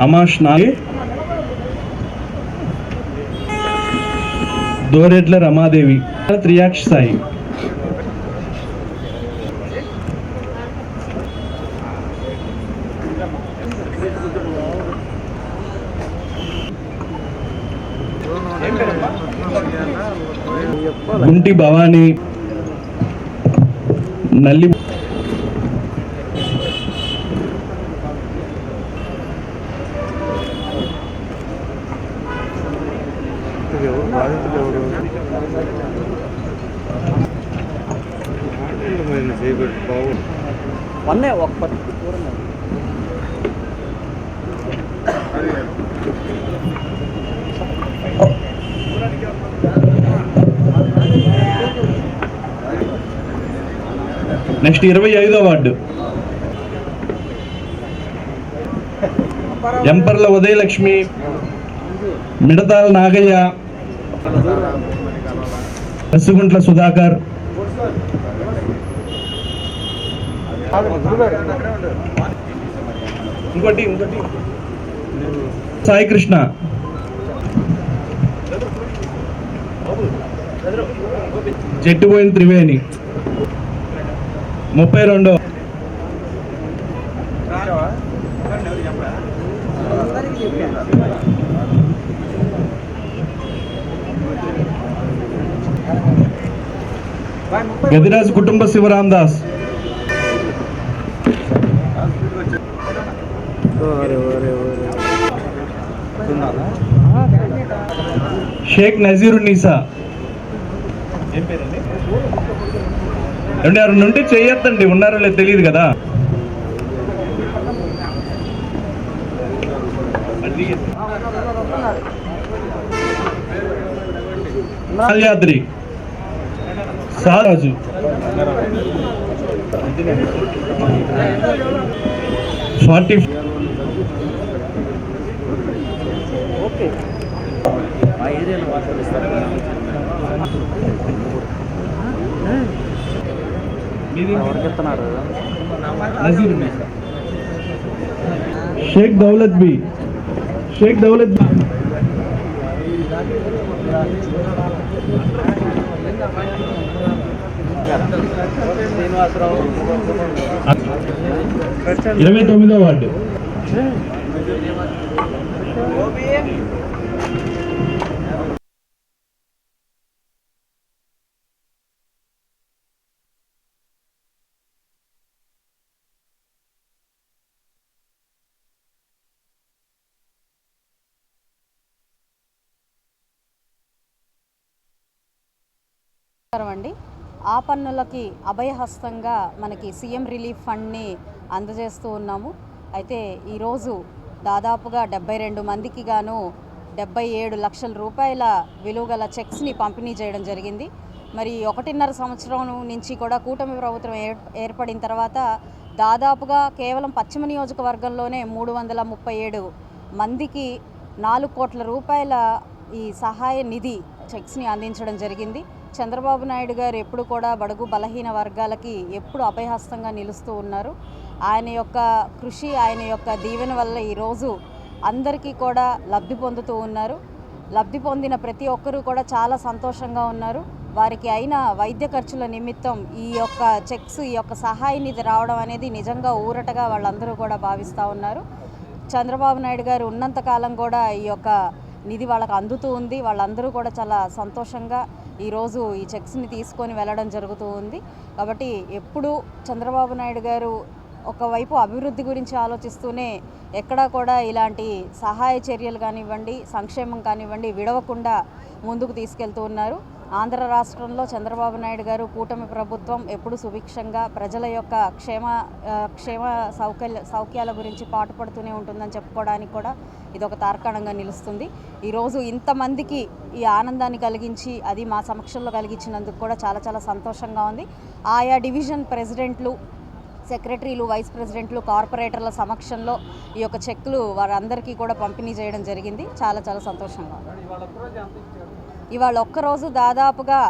అమాష్ నాగి, దోరెడ్ల రమాదేవి, త్రియాక్ష సాయి. గుంటి భవానీ, నల్లి next 25వ ward ఎంపర్ల Udayalakshmi, మిడతాల Nagaiah, బస్సుగుంట్ల Sudhakar, ఇంకోటి సాయి కృష్ణ, జట్టుపోయిన త్రివేణి. 32 గదిరాజు కుటుంబ శివరామ్ దాస్, షేక్ నజీరున్నీసా. ఎవరు నుండి చేయొద్దండి, ఉన్నారో లేదు తెలియదు కదా. మాల్యాద్రి, సారాజు, ఫార్టీ 20 షేక్ దౌలత్ బి, షేక్ దౌలత్ బి, శ్రీనివాసరావు. 29వ వార్డు అండి. ఆ పన్నులకి అభయహస్తంగా మనకి సీఎం రిలీఫ్ ఫండ్ని అందజేస్తూ ఉన్నాము. అయితే ఈరోజు దాదాపుగా 72 మందికి గాను 77 లక్షల రూపాయల విలువగల చెక్స్ని పంపిణీ చేయడం జరిగింది. మరి 1.5 సంవత్సరం నుంచి కూడా కూటమి ప్రభుత్వం ఏర్పడిన తర్వాత దాదాపుగా కేవలం పశ్చిమ నియోజకవర్గంలోనే 337 మందికి 4 కోట్ల రూపాయల ఈ సహాయ నిధి చెక్స్ని అందించడం జరిగింది. చంద్రబాబు నాయుడు గారు ఎప్పుడు కూడా బడుగు బలహీన వర్గాలకి ఎప్పుడు అభయహస్తంగా నిలుస్తూ ఉన్నారు. ఆయన యొక్క కృషి, ఆయన యొక్క దీవెన వల్ల ఈరోజు అందరికీ కూడా లబ్ధి పొందుతూ ఉన్నారు. లబ్ధి పొందిన ప్రతి ఒక్కరూ కూడా చాలా సంతోషంగా ఉన్నారు. వారికి అయిన వైద్య ఖర్చుల నిమిత్తం ఈ యొక్క చెక్స్, ఈ యొక్క సహాయ నిధి రావడం అనేది నిజంగా ఊరటగా వాళ్ళందరూ కూడా భావిస్తూ ఉన్నారు. చంద్రబాబు నాయుడు గారు ఉన్నంతకాలం కూడా ఈ యొక్క నిధి వాళ్ళకు అందుతూ ఉంది. వాళ్ళందరూ కూడా చాలా సంతోషంగా ఈరోజు ఈ చెక్స్ని తీసుకొని వెళ్ళడం జరుగుతూ ఉంది. కాబట్టి ఎప్పుడు చంద్రబాబు నాయుడు గారు ఒకవైపు అభివృద్ధి గురించి ఆలోచిస్తూనే ఎక్కడా కూడా ఇలాంటి సహాయ చర్యలు కానివ్వండి, సంక్షేమం కానివ్వండి విడవకుండా ముందుకు తీసుకెళ్తూ ఉన్నారు. ఆంధ్ర రాష్ట్రంలో చంద్రబాబు నాయుడు గారు కూటమి ప్రభుత్వం ఎప్పుడు సుభిక్షంగా ప్రజల యొక్క క్షేమ సౌఖ్యాల గురించి పాటుపడుతూనే ఉంటుందని చెప్పుకోవడానికి కూడా ఇదొక తార్కాణంగా నిలుస్తుంది. ఈరోజు ఇంతమందికి ఈ ఆనందాన్ని కలిగించి అది మా సమక్షంలో కలిగించినందుకు కూడా చాలా చాలా సంతోషంగా ఉంది. ఆయా డివిజన్ ప్రెసిడెంట్లు, సెక్రటరీలు, వైస్ ప్రెసిడెంట్లు, కార్పొరేటర్ల సమక్షంలో ఈ యొక్క చెక్కులు వారందరికీ కూడా పంపిణీ చేయడం జరిగింది. చాలా చాలా సంతోషంగా ఉంది. ఇవాళ ఒక్కరోజు దాదాపుగా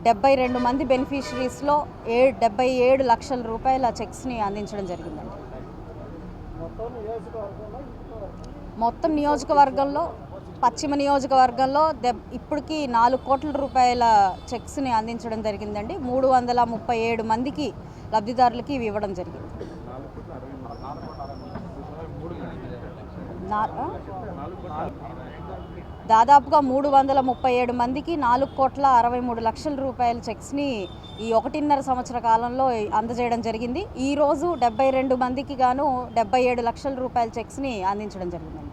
72 మంది బెనిఫిషరీస్లో 77 లక్షల రూపాయల చెక్స్ని అందించడం జరిగిందండి. మొత్తం నియోజకవర్గంలో, పశ్చిమ నియోజకవర్గంలో ఇప్పటికీ 4 కోట్ల రూపాయల చెక్స్ని అందించడం జరిగిందండి. 337 మందికి లబ్ధిదారులకి ఇవి ఇవ్వడం జరిగింది. దాదాపుగా 337 మందికి 4,63,00,000 రూపాయల చెక్స్ని ఈ 1.5 సంవత్సర కాలంలో అందజేయడం జరిగింది. ఈరోజు 72 మందికి గాను 77 లక్షల రూపాయల చెక్స్ని అందించడం జరిగింది.